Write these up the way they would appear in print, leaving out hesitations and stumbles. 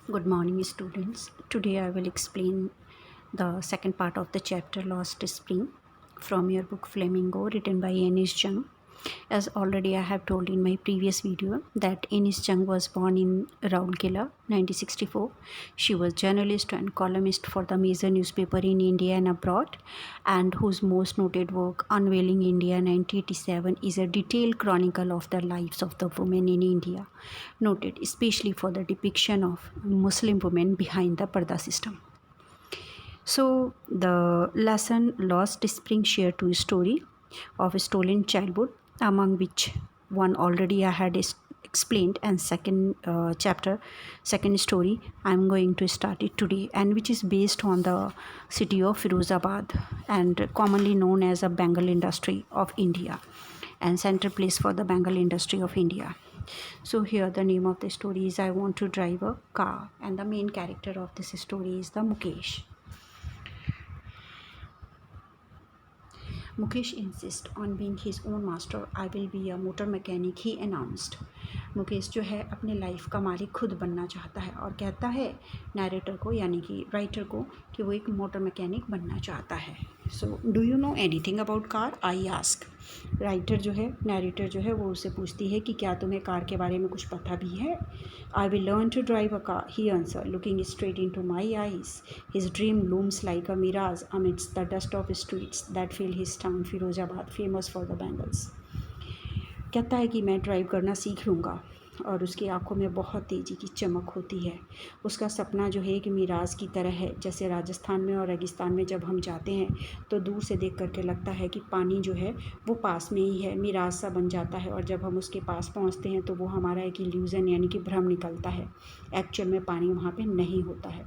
Good morning, students. Today I will explain the second part of the chapter Lost Spring from your book Flamingo, written by Anish Jung. As already I have told in my previous video that Anish Jung was born in Rourkela, 1964. She was journalist and columnist for the major newspaper in India and abroad, and whose most noted work, Unveiling India 1987, is a detailed chronicle of the lives of the women in India, noted especially for the depiction of Muslim women behind the Parda system. So the lesson Lost Spring share two story of a stolen childhood, among which one already I had explained, and second second story I'm going to start it today, and which is based on the city of Firozabad and commonly known as a Bengal industry of India and center place for the Bengal industry of India. So here the name of the story is I Want to Drive a Car, and the main character of this story is the Mukesh. Mukesh insists on being his own master. I will be a motor mechanic, he announced. Mukesh जो है अपने life का मालिक खुद बनना चाहता है और कहता है नरेटर को यानी कि राइटर को कि वो एक मोटर मैकेनिक बनना चाहता है. So do you know anything about car, I ask. Writer जो है नरेटर जो है वो उससे पूछती है कि क्या तुम्हें कार के बारे में कुछ पता भी है. I will learn to drive a car, he answer, looking straight into my eyes. His dream looms like a mirage amidst the dust of streets that fill his town Firozabad, famous for the bangles. कहता है कि मैं drive करना सीख लूँगा और उसकी आंखों में बहुत तेज़ी की चमक होती है. उसका सपना जो है एक मिराज की तरह है. जैसे राजस्थान में और रेगिस्तान में जब हम जाते हैं तो दूर से देख करके लगता है कि पानी जो है वो पास में ही है, मिराज सा बन जाता है, और जब हम उसके पास पहुंचते हैं तो वो हमारा एक इल्यूज़न यानी कि भ्रम निकलता है. एक्चुअल में पानी वहाँ पे नहीं होता है.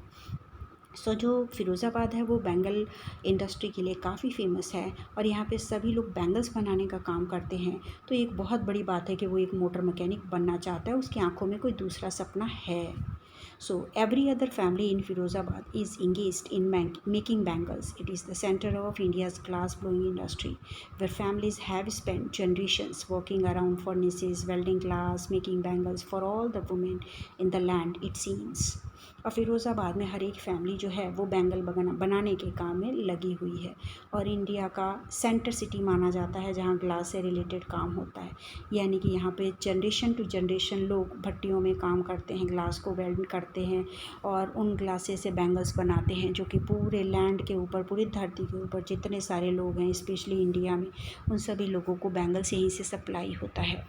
सो जो फ़िरोज़ाबाद है वो बैंगल इंडस्ट्री के लिए काफ़ी फेमस है और यहाँ पे सभी लोग बैंगल्स बनाने का काम करते हैं. तो एक बहुत बड़ी बात है कि वो एक मोटर मैकेनिक बनना चाहता है, उसकी आंखों में कोई दूसरा सपना है. So every other family in Firozabad is engaged in making bangles. It is the center of India's glass-blowing industry, where families have spent generations working around furnaces, welding glass, making bangles for all the women in the land, it seems. और फ़िरोज़ाबाद में हर एक family जो है वो bangle बनाने के काम में लगी हुई है और इंडिया का सेंटर सिटी माना जाता है जहाँ ग्लास से रिलेटेड काम होता है. यानी कि यहाँ पे जनरेशन टू जनरेशन लोग भट्टियों में काम करते हैं, ग्लास को वेल्ड करते हैं और उन ग्लासेस से बैंगल्स बनाते हैं जो कि पूरे लैंड के ऊपर, पूरी धरती के ऊपर जितने सारे लोग हैं स्पेशली इंडिया में, उन सभी लोगों को बैंगल्स यहीं से सप्लाई होता है.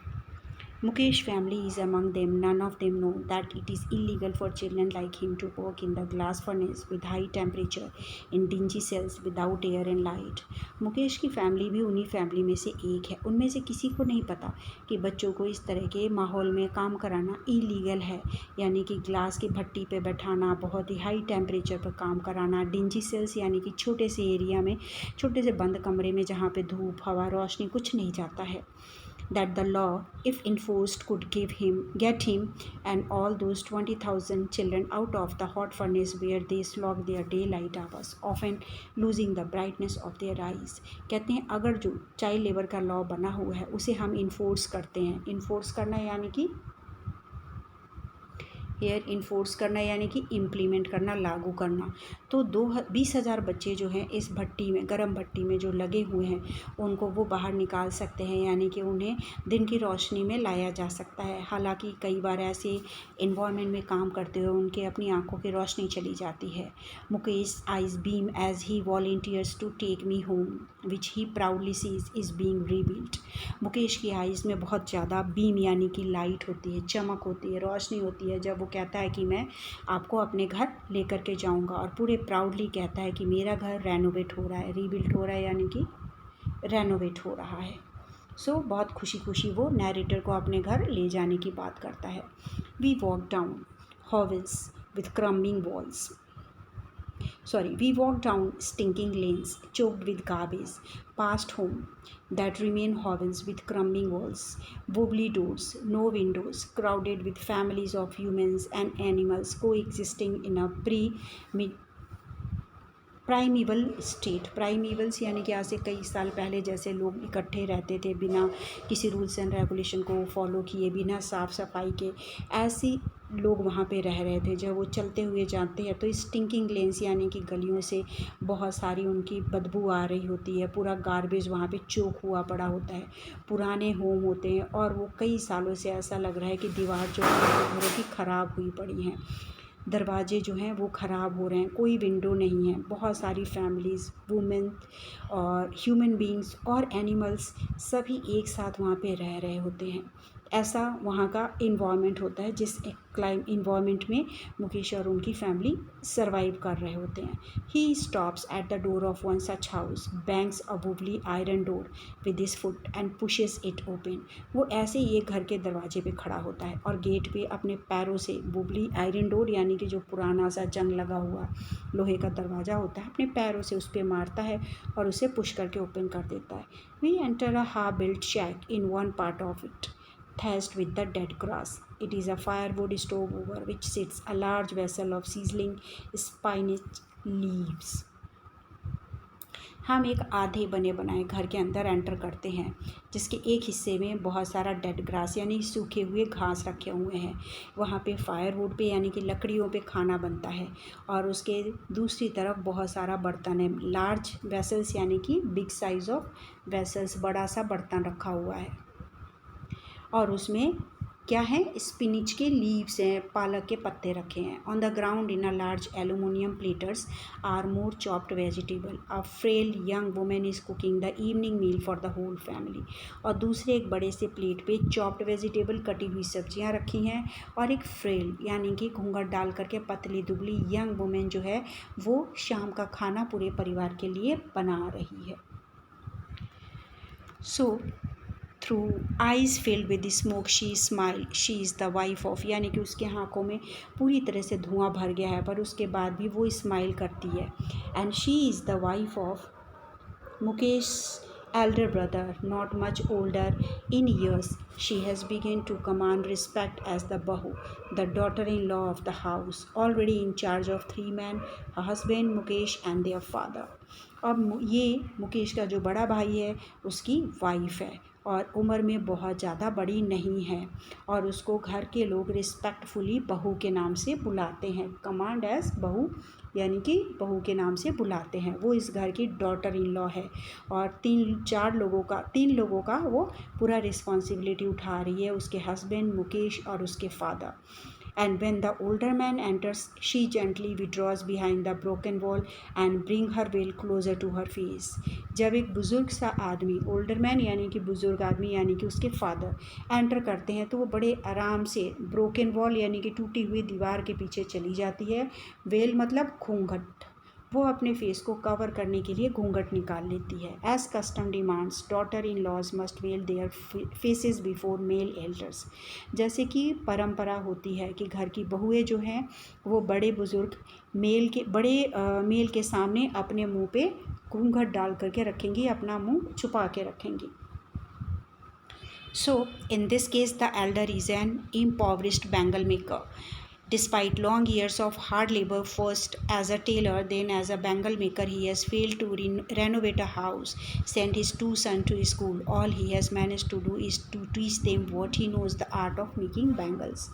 Mukesh family is among them. None of them know that it is illegal for children like him to work in the glass furnace with high temperature in dingy cells without air and light. Mukesh की family भी उन्हीं family में से एक है. उनमें से किसी को नहीं पता कि बच्चों को इस तरह के माहौल में काम कराना इलीगल है, यानी कि ग्लास की भट्टी पे बैठाना, बहुत ही हाई टेम्परेचर पर काम कराना, डिंजी सेल्स यानी कि छोटे से एरिया में, छोटे से बंद कमरे में जहाँ पे धूप, हवा, रोशनी कुछ नहीं जाता है. That the law, if enforced, could get him and all those 20,000 children out of the hot furnace where they slog their daylight hours, often losing the brightness of their eyes. कहते हैं अगर जो चाइल्ड लेबर का law बना हुआ है उसे हम इन्फोर्स करते हैं. इन्फोर्स करना यानी कि हेयर इन्फोर्स करना यानी कि इम्प्लीमेंट करना, लागू करना. तो 20,000 बच्चे जो हैं इस भट्टी में, गर्म भट्टी में जो लगे हुए हैं, उनको वो बाहर निकाल सकते हैं, यानी कि उन्हें दिन की रोशनी में लाया जा सकता है. हालांकि कई बार ऐसे इन्वायरमेंट में काम करते हुए उनके अपनी आंखों की रोशनी चली जाती है. Mukesh eyes beam as he volunteers to take me home which he proudly sees is being rebuilt. Mukesh की आइज़ में बहुत ज़्यादा बीम यानी कि लाइट होती है, चमक होती है, रोशनी होती है जब वो कहता है कि मैं आपको अपने घर लेकर के जाऊंगा, और पूरे प्राउडली कहता है कि मेरा घर रेनोवेट हो रहा है. रीबिल्ट हो रहा है यानी कि रेनोवेट हो रहा है. सो बहुत खुशी खुशी वो नैरेटर को अपने घर ले जाने की बात करता है. We walk down hovels with crumbling walls. We walked down stinking lanes choked with garbage, past home that remain hovels with crumbling walls, wobbly doors, no windows, crowded with families of humans and animals coexisting in a primeval state. Primevals यानी कि आज से कई साल पहले जैसे लोग इकट्ठे रहते थे बिना किसी रूल्स एंड रेगुलेशन को फॉलो किए, बिना साफ़ सफाई के, ऐसी लोग वहाँ पे रह रहे थे। जब वो चलते हुए जाते हैं तो स्टिंकिंग लेन्स यानी कि गलियों से बहुत सारी उनकी बदबू आ रही होती है। पूरा गार्बेज वहाँ पे चोक हुआ पड़ा होता है। पुराने होम होते हैं और वो कई सालों से ऐसा लग रहा है कि दीवार जो है घरों की ख़राब हुई पड़ी हैं। दरवाजे जो हैं वो ख़राब हो रहे हैं, कोई विंडो नहीं है। बहुत सारी फैमिलीज़, वुमेन और ह्यूमन बीइंग्स और एनिमल्स सभी एक साथ वहाँ पे रह रहे होते हैं। ऐसा वहाँ का इन्वायरमेंट होता है जिस इन्वायरमेंट में मुकेश और उनकी फैमिली सर्वाइव कर रहे होते हैं। He stops at the door of one such house, bangs a wobbly iron door with his foot and pushes it open. वो ऐसे ही एक घर के दरवाजे पे खड़ा होता है और गेट पे अपने पैरों से वुबली आयरन डोर यानी कि जो पुराना सा जंग लगा हुआ लोहे का दरवाज़ा होता है, अपने पैरों से उस पर मारता है और उसे पुश करके ओपन कर देता है। We enter a half built shack in one part of it, thatched with the dead grass. It is a firewood stove over which sits a large vessel of sizzling spinach leaves. हम एक आधे बने बनाए घर के अंदर enter करते हैं जिसके एक हिस्से में बहुत सारा डेड ग्रास यानी सूखे हुए घास रखे हुए हैं। वहाँ पे फायरवुड पे यानी कि लकड़ियों पे खाना बनता है और उसके दूसरी तरफ बहुत सारा बर्तन है। लार्ज वेसल्स यानी कि बिग साइज़ ऑफ वेसल्स, बड़ा सा बर्तन रखा हुआ है और उसमें क्या है, स्पिनिच के लीव्स हैं, पालक के पत्ते रखे हैं। On the ground in a large aluminium platters are more chopped vegetable. A frail young women is cooking the evening meal for the whole family. और दूसरे एक बड़े से प्लेट पे चॉप्ड वेजिटेबल, कटी हुई सब्जियां रखी हैं और एक फ्रेल यानी कि घूंघट डाल करके पतली दुबली यंग वुमेन जो है वो शाम का खाना पूरे परिवार के लिए बना रही है। So through eyes filled with smoke she smile, she is the wife of, यानी कि उसके आँखों में पूरी तरह से धुआं भर गया है पर उसके बाद भी वो स्माइल करती है। And she is the wife of Mukesh elder brother, not much older in years. She has begun to command respect as the bahu, the daughter-in-law of the house, already in charge of 3 men, her husband Mukesh and their father. अब ये मुकेश का जो बड़ा भाई है उसकी wife है और उम्र में बहुत ज़्यादा बड़ी नहीं है और उसको घर के लोग रिस्पेक्टफुली बहू के नाम से बुलाते हैं। कमांड एज बहू यानी कि बहू के नाम से बुलाते हैं। वो इस घर की डॉटर इन लॉ है और तीन लोगों का वो पूरा रिस्पॉन्सिबिलिटी उठा रही है, उसके हस्बैंड मुकेश और उसके father. And when the older man enters, she gently withdraws behind the broken wall and bring her veil closer to her face. जब एक बुज़ुर्ग सा आदमी, ओल्डर मैन यानी कि बुज़ुर्ग आदमी यानी कि उसके फादर एंटर करते हैं तो वो बड़े आराम से ब्रोकन वॉल यानी कि टूटी हुई दीवार के पीछे चली जाती है। वेल मतलब घूंघट, वो अपने फेस को कवर करने के लिए घूंघट निकाल लेती है। As custom demands daughter in laws must veil their faces before male elders. जैसे कि परंपरा होती है कि घर की बहुएं जो हैं वो बड़े बुज़ुर्ग मेल के सामने अपने मुंह पे घूंघट डाल करके रखेंगी, अपना मुंह छुपा के रखेंगी। So, in this case, the elder is an impoverished bangle maker. Despite long years of hard labor, first as a tailor, then as a bangle maker, he has failed to renovate a house, send his 2 sons to school. All he has managed to do is to teach them what he knows, the art of making bangles.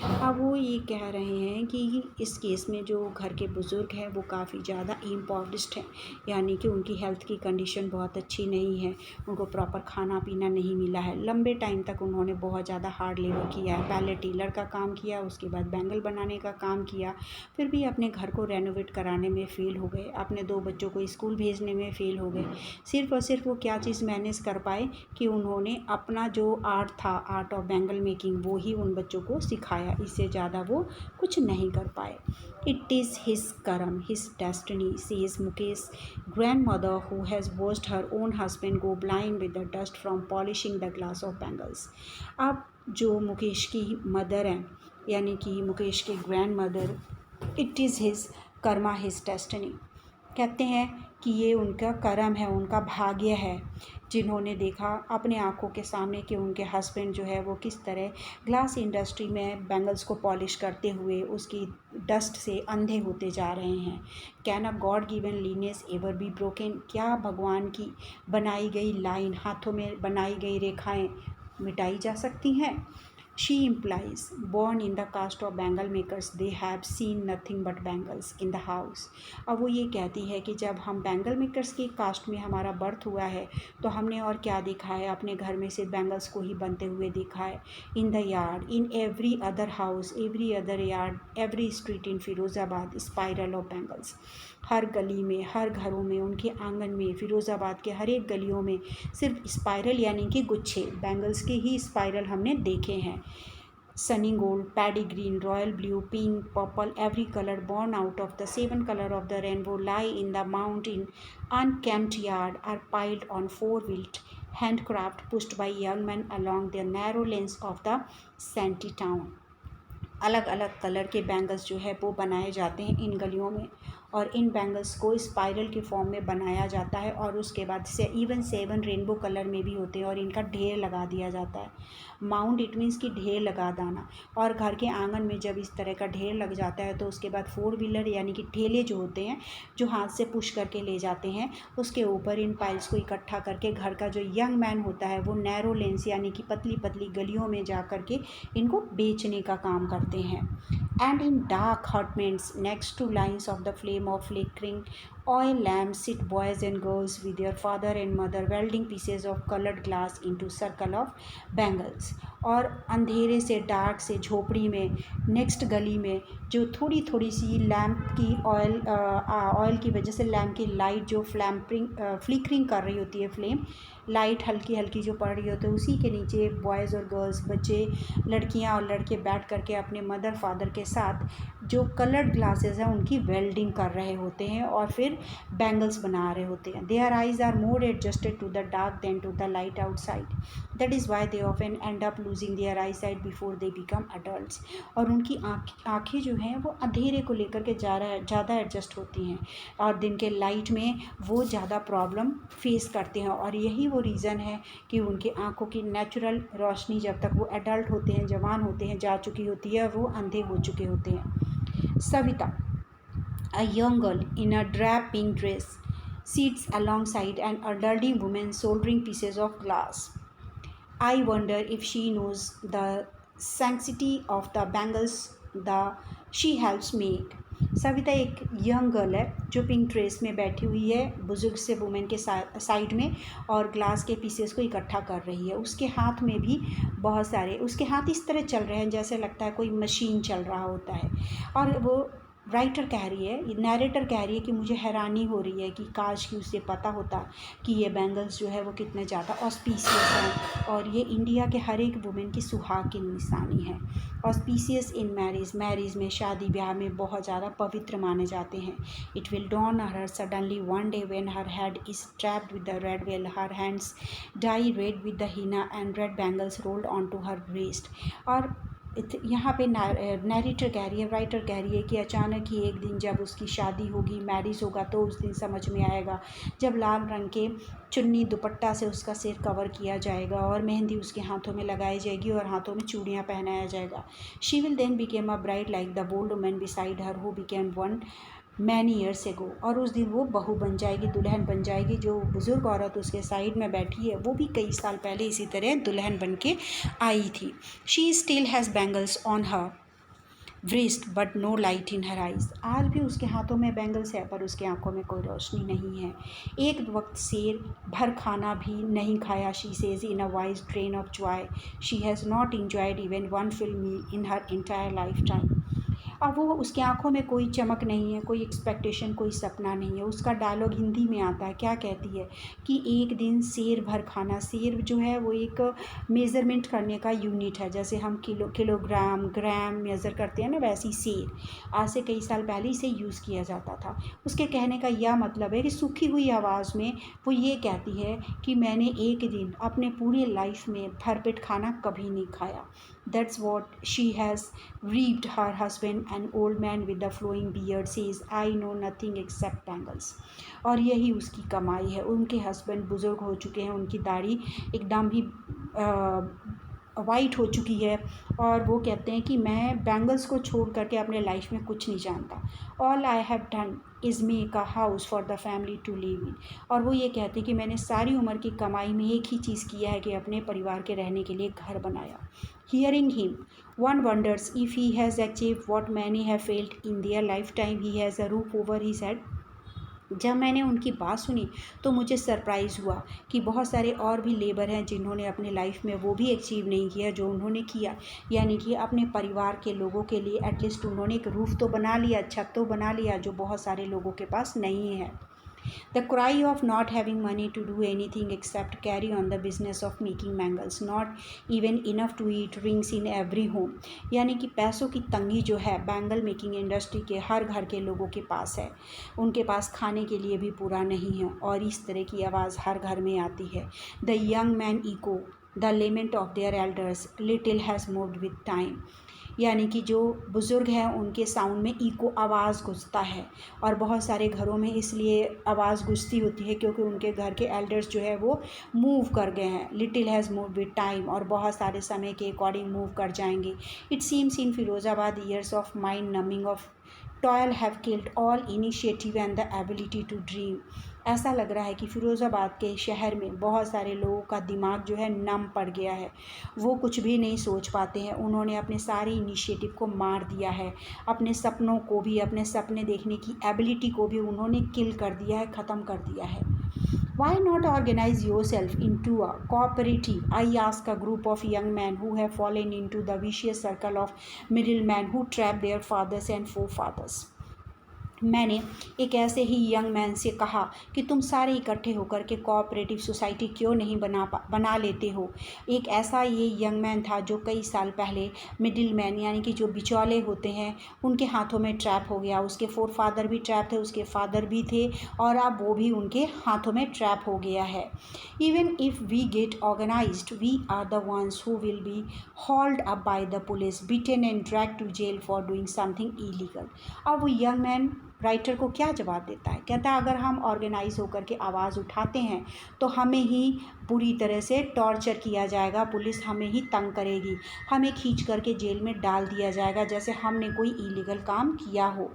अब वो ये कह रहे हैं कि इस case में जो घर के बुज़ुर्ग हैं वो काफ़ी ज़्यादा इम्पॉवरिश्ड हैं, यानी कि उनकी हेल्थ की कंडीशन बहुत अच्छी नहीं है, उनको प्रॉपर खाना पीना नहीं मिला है। लंबे टाइम तक उन्होंने बहुत ज़्यादा हार्ड लेबर किया है, पहले टेलर का काम किया, उसके बाद बैंगल बनाने का काम किया, फिर भी अपने घर को रेनोवेट कराने में फ़ेल हो गए, अपने 2 बच्चों को स्कूल भेजने में फ़ेल हो गए। सिर्फ़ और सिर्फ वो क्या चीज़ मैनेज कर पाए कि उन्होंने अपना जो आर्ट था, आर्ट ऑफ बैंगल मेकिंग, वो ही उन बच्चों को सिखाया, इससे ज़्यादा वो कुछ नहीं कर पाए। इट इज़ हिज करम, his destiny, says Mukesh grandmother who has watched her own husband go blind with the dust from polishing the glass of bangles. अब जो मुकेश की मदर हैं यानी कि मुकेश के grand mother, it is his Karma his destiny, कहते हैं कि ये उनका कर्म है, उनका भाग्य है, जिन्होंने देखा अपने आँखों के सामने कि उनके हस्बैंड जो है वो किस तरह ग्लास इंडस्ट्री में बैंगल्स को पॉलिश करते हुए उसकी डस्ट से अंधे होते जा रहे हैं। Can a God given Linnaeus ever be broken, क्या भगवान की बनाई गई लाइन, हाथों में बनाई गई रेखाएं मिटाई जा सकती हैं? She implies, born in the caste of Bengal makers, they have seen nothing but bangles in the house. अब वो ये कहती है कि जब हम बैंगल मेकर्स की कास्ट में हमारा बर्थ हुआ है तो हमने और क्या देखा है, अपने घर में सिर्फ बैंगल्स को ही बनते हुए देखा है. In the yard, in every other house, every other yard, every street in Firozabad, spiral of bangles. हर गली में, हर घरों में, उनके आंगन में, फिरोज़ाबाद के हर एक गलियों में सिर्फ स्पाइरल यानी कि गुच्छे बैंगल्स के ही स्पाइरल हमने देखे हैं. Sunny gold, paddy green, royal blue, pink, purple, every color born out of the seven color of the rainbow lie in the mountain unkempt yard are piled on four-wheeled handcraft pushed by young men along the narrow lanes of the shanty town. अलग अलग colour के bangles जो है वो बनाए जाते हैं इन गलियों में, और इन बैंगल्स को स्पाइरल के फॉर्म में बनाया जाता है और उसके बाद से इवन 7 रेनबो कलर में भी होते हैं और इनका ढेर लगा दिया जाता है. माउंट इट मीन्स कि ढेर लगा देना. और घर के आंगन में जब इस तरह का ढेर लग जाता है तो उसके बाद 4 व्हीलर यानी कि ठेले जो होते हैं जो हाथ से पुश करके ले जाते हैं, उसके ऊपर इन पाइल्स को इकट्ठा करके घर का जो यंग मैन होता है वो नैरो लेन्स यानी कि पतली पतली गलियों में जा कर के इनको बेचने का काम करते हैं. And in dark hutments next to lines of the flame of flickering oil lamps sit boys and girls with their father and mother welding pieces of colored glass into circle of bangles. और अंधेरे से, dark से झोपड़ी में, next गली में जो थोड़ी थोड़ी सी लैम्प की ऑयल की वजह से लैम्प की लाइट जो फ्लिकरिंग कर रही होती है, फ्लेम लाइट हल्की हल्की जो पड़ रही होती है, उसी के नीचे बॉयज़ और गर्ल्स, बच्चे, लड़कियां और लड़के बैठ करके अपने मदर फादर के साथ जो कलर्ड ग्लासेस हैं उनकी वेल्डिंग कर रहे होते हैं और फिर बैंगल्स बना रहे होते हैं. Their eyes are more adjusted to the dark than to the light outside. That is why they often end up losing their eyesight before they become adults. और उनकी आँखें जो हैं वो अंधेरे को लेकर के ज़्यादा एडजस्ट होती हैं और दिन के लाइट में वो ज़्यादा प्रॉब्लम फेस करते हैं. और यही वो रीज़न है कि उनकी आँखों की नेचुरल रोशनी जब तक वो एडल्ट होते हैं, जवान होते हैं, जा चुकी होती है, वो अंधे हो चुके होते हैं. Savita, a young girl in a drab pink dress, sits alongside an elderly woman soldering pieces of glass. I wonder if she knows the sanctity of the bangles she helps make. Savita एक young girl है जो pink dress में बैठी हुई है बुजुर्ग से women के साइड में और ग्लास के पीसेस को इकट्ठा कर रही है. उसके हाथ में भी बहुत सारे, उसके हाथ इस तरह चल रहे हैं जैसे लगता है कोई मशीन चल रहा होता है. और वो राइटर कह रही है, नैरेटर कह रही है कि मुझे हैरानी हो रही है कि काश कि उसे पता होता कि ये बैंगल्स जो है वो कितने ज़्यादा ऑस्पीशियस हैं और ये इंडिया के हर एक वुमेन की सुहाग की निशानी है. ऑस्पीशियस इन मैरिज में, शादी ब्याह में बहुत ज़्यादा पवित्र माने जाते हैं. It will dawn her suddenly one day when her head is trapped with the red veil, her hands dye red with the henna and red bangles rolled on to her breast. और यहाँ पे narrator कह रही है, writer कह रही है कि अचानक ही एक दिन जब उसकी शादी होगी, मैरिज होगा, तो उस दिन समझ में आएगा जब लाल रंग के चुन्नी दुपट्टा से उसका सिर कवर किया जाएगा और मेहंदी उसके हाथों में लगाई जाएगी और हाथों में चूड़ियाँ पहनाया जाएगा. She will then became a bride like the bold woman beside her who became one many years ago. और उस दिन वो बहू बन जाएगी, दुल्हन बन जाएगी. जो बुज़ुर्ग औरत उसके साइड में बैठी है वो भी कई साल पहले इसी तरह दुल्हन बन के आई थी. She still has bangles on her wrist but no light in her eyes. आज भी उसके हाथों में बैंगल्स है पर उसके आंखों में कोई रोशनी नहीं है. एक वक्त शेर भर खाना भी नहीं खाया. She says in a wise train of joy she has not enjoyed even one full meal in her entire lifetime. अब वो उसकी आंखों में कोई चमक नहीं है, कोई एक्सपेक्टेशन, कोई सपना नहीं है. उसका डायलॉग हिंदी में आता है, क्या कहती है कि एक दिन शेर भर खाना. शेर जो है वो एक मेज़रमेंट करने का यूनिट है, जैसे हम किलोग्राम, ग्राम मेज़र करते हैं ना, वैसी शेर आज से कई साल पहले इसे यूज़ किया जाता था. उसके कहने का यह मतलब है कि सूखी हुई आवाज़ में वो ये कहती है कि मैंने एक दिन अपने पूरे लाइफ में भरपेट खाना कभी नहीं खाया. That's what she has reaped. Her husband, an old man with the flowing beard, says, I know nothing except bangles. और यही उसकी कमाई है. उनके हस्बैंड बुज़ुर्ग हो चुके हैं, उनकी दाढ़ी एकदम भी वाइट हो चुकी है और वो कहते हैं कि मैं बैंगल्स को छोड़ करके अपने लाइफ में कुछ नहीं जानता। All I have done is make a house for the family to live in. और वो ये कहते हैं कि मैंने सारी उम्र की कमाई में एक ही चीज़ किया है कि अपने परिवार के रहने के लिए घर बनाया। Hearing him one wonders if he has achieve what many have failed in their life time he has a roof over his head. जब मैंने उनकी बात सुनी तो मुझे सरप्राइज़ हुआ कि बहुत सारे और भी लेबर हैं जिन्होंने अपने लाइफ में वो भी अचीव नहीं किया जो उन्होंने किया, यानी कि अपने परिवार के लोगों के लिए एटलीस्ट उन्होंने एक रूफ़ तो बना लिया, छत तो बना लिया, जो बहुत सारे लोगों के पास नहीं है। The cry of not having money to do anything except carry on the business of making mangles, not even enough to eat, rings in every home। यानी कि पैसों की तंगी जो है बैंगल मेकिंग इंडस्ट्री के हर घर के लोगों के पास है, उनके पास खाने के लिए भी पूरा नहीं है, और इस तरह की आवाज़ हर घर में आती है। The young man echo the lament of their elders little has moved with time. यानी कि जो बुज़ुर्ग हैं उनके साउंड में इको आवाज़ गूंजता है, और बहुत सारे घरों में इसलिए आवाज़ गूंजती होती है क्योंकि उनके घर के एल्डर्स जो है वो मूव कर गए हैं। Little has move with time, और बहुत सारे समय के अकॉर्डिंग मूव कर जाएंगे। It seems in Firozabad years of mind numbing of toil have killed all initiative and the ability to dream. ऐसा लग रहा है कि फ़िरोज़ाबाद के शहर में बहुत सारे लोगों का दिमाग जो है नम पड़ गया है, वो कुछ भी नहीं सोच पाते हैं। उन्होंने अपने सारे इनिशिएटिव को मार दिया है, अपने सपनों को भी, अपने सपने देखने की एबिलिटी को भी उन्होंने किल कर दिया है, ख़त्म कर दिया है। Why not organize yourself into a cooperative? I ask a group of young men who have fallen into the vicious circle of middlemen who trap their fathers and forefathers। मैंने एक ऐसे ही यंग मैन से कहा कि तुम सारे इकट्ठे होकर के कोऑपरेटिव सोसाइटी क्यों नहीं बना लेते हो। एक ऐसा ये यंग मैन था जो कई साल पहले मिडिल मैन यानी कि जो बिचौले होते हैं उनके हाथों में ट्रैप हो गया। उसके फोर फादर भी ट्रैप थे, उसके फादर भी थे, और अब वो भी उनके हाथों में ट्रैप हो गया है। Even if we get organized we are the ones who will be hold up by the police, beaten and drag to jail for doing something illegal. अब वो यंग मैन राइटर को क्या जवाब देता है? कहता है अगर हम ऑर्गेनाइज होकर के आवाज़ उठाते हैं तो हमें ही पूरी तरह से टॉर्चर किया जाएगा, पुलिस हमें ही तंग करेगी, हमें खींच करके जेल में डाल दिया जाएगा जैसे हमने कोई इलीगल काम किया हो।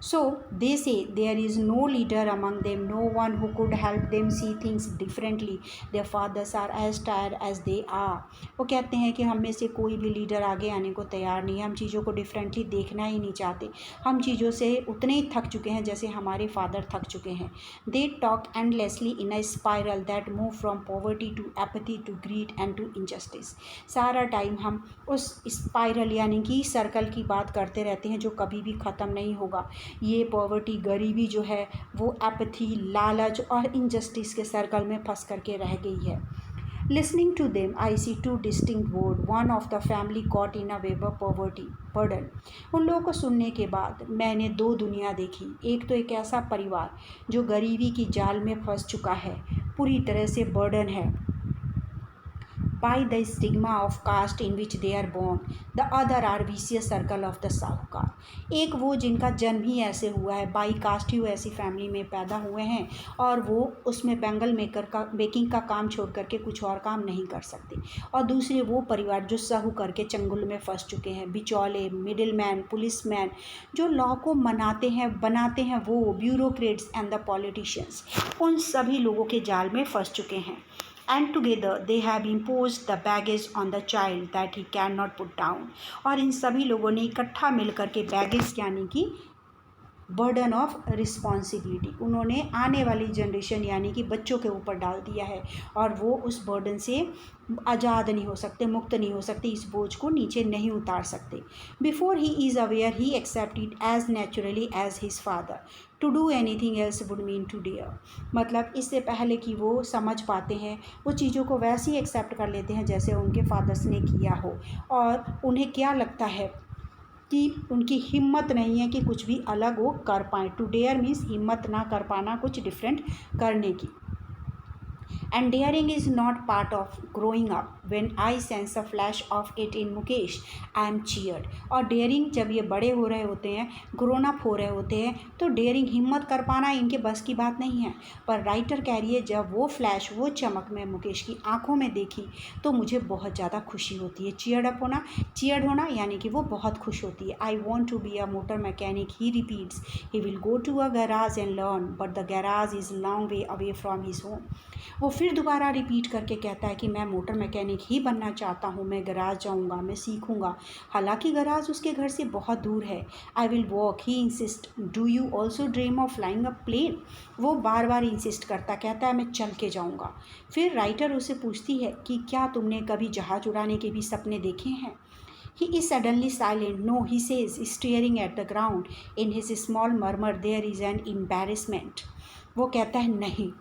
So they say there is no leader among them, no one who could help them see things differently. Their fathers are as tired as they are। वो कहते हैं कि हम में से कोई भी लीडर आगे आने को तैयार नहीं है, हम चीज़ों को डिफरेंटली देखना ही नहीं चाहते, हम चीज़ों से उतने ही थक चुके हैं जैसे हमारे फादर थक चुके हैं। They talk endlessly in a spiral that move from poverty to apathy to greed and to injustice। सारा टाइम हम उस स्पाइरल यानी कि सर्कल की बात करते रहते हैं जो कभी भी ख़त्म नहीं होगा। ये पॉवर्टी, गरीबी जो है वो एपथी, लालच और इनजस्टिस के सर्कल में फंस करके रह गई है। Listening to them I see two distinct word, one of the family caught in a web of poverty burden. उन लोगों को सुनने के बाद मैंने दो दुनिया देखी। एक तो एक ऐसा परिवार जो गरीबी की जाल में फंस चुका है, पूरी तरह से बर्डन है by the stigma of caste in which they are born, the other are vicious circle of the साहूकार। एक वो जिनका जन्म ही ऐसे हुआ है, बाई कास्ट ही वो ऐसी फैमिली में पैदा हुए हैं और वो उसमें बैंगल मेकिंग का काम छोड़ करके कुछ और काम नहीं कर सकते, और दूसरे वो परिवार जो साहू करके चंगुल में फंस चुके हैं, बिचौले, मिडिल मैन, पुलिस मैन, जो लॉ को बनाते हैं वो ब्यूरोक्रेट्स एंड द पॉलिटिशियंस, उन सभी लोगों के जाल में फंस चुके हैं। And together they have imposed the baggage on the child that he cannot put down। और इन सभी लोगों ने इकट्ठा मिल करके बैगेज यानी कि बर्डन ऑफ रिस्पॉन्सिबिलिटी उन्होंने आने वाली जनरेशन यानी कि बच्चों के ऊपर डाल दिया है, और वो उस बर्डन से आज़ाद नहीं हो सकते, मुक्त नहीं हो सकते, इस बोझ को नीचे नहीं उतार सकते। Before he is aware he accept it as naturally as his father, to do anything else would mean to dare. मतलब इससे पहले कि वो समझ पाते हैं, वो चीज़ों को वैसे ही एक्सेप्ट कर लेते हैं जैसे उनके फादर्स ने किया हो, और उन्हें क्या लगता है कि उनकी हिम्मत नहीं है कि कुछ भी अलग वो कर पाएँ। टू डेयर मीन्स हिम्मत ना कर पाना कुछ डिफरेंट करने की। and daring is not part of growing up. When I sense a flash of it in Mukesh, I am cheered. और डेयरिंग जब ये बड़े हो रहे होते हैं, ग्रोन अप हो रहे होते हैं, तो डेयरिंग हिम्मत कर पाना इनके बस की बात नहीं है। पर राइटर कह रही है जब वो फ्लैश, वो चमक मैं मुकेश की आंखों में देखी तो मुझे बहुत ज़्यादा खुशी होती है। चीयर्ड होना यानी कि वो बहुत खुश होती है। I want to be a motor mechanic, he repeats. He will go to a garage and learn, but the garage is long way away from his home. वो फिर दोबारा रिपीट करके कहता है कि मैं मोटर मैकेनिक ही बनना चाहता हूँ, मैं गैराज जाऊँगा, मैं सीखूँगा, हालांकि गैराज उसके घर से बहुत दूर है। I will walk, he insist. Do you also dream of flying a plane? वो बार बार इंसिस्ट करता, कहता है मैं चल के जाऊँगा। फिर राइटर उसे पूछती है कि क्या तुमने कभी जहाज उड़ाने के भी सपने देखे हैं? He is suddenly silent. No, he says, staring at the ground. In his small murmur, there is an embarrassment. वो कहता है नहीं।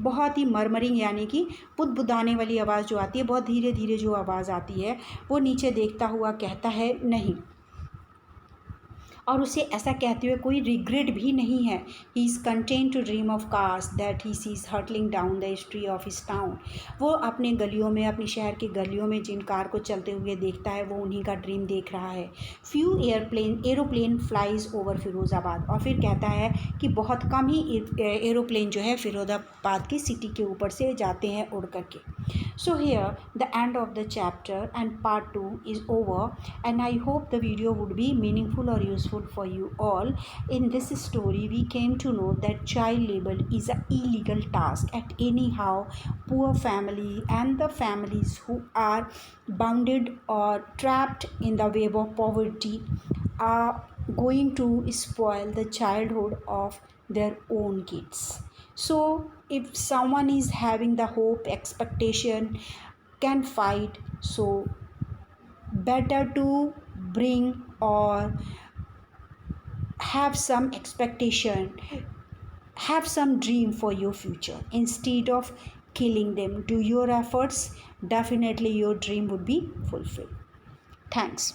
बहुत ही मरमरिंग यानी कि बुदबुदाने वाली आवाज़ जो आती है, बहुत धीरे धीरे जो आवाज़ आती है, वो नीचे देखता हुआ कहता है नहीं। और उसे ऐसा कहते हुए कोई रिग्रेट भी नहीं है। He is content to dream of cars that he sees hurtling down the street of his town. वो अपने गलियों में, अपने शहर की गलियों में जिन कार को चलते हुए देखता है, वो उन्हीं का ड्रीम देख रहा है। Few aeroplane flies over Firozabad. और फिर कहता है कि बहुत कम ही एरोप्लेन जो है फिरोज़ाबाद की सिटी के ऊपर से जाते हैं उड़ करके। So here the end of the chapter and part 2 is over, and I hope the video would be meaningful or useful for you all. In this story we came to know that child labor is an illegal task at anyhow poor family, and the families who are bounded or trapped in the web of poverty are going to spoil the childhood of their own kids. So if someone is having the hope, expectation, can fight, so better to bring or have some expectation, have some dream for your future instead of killing them. Do your efforts, definitely your dream would be fulfilled. Thanks.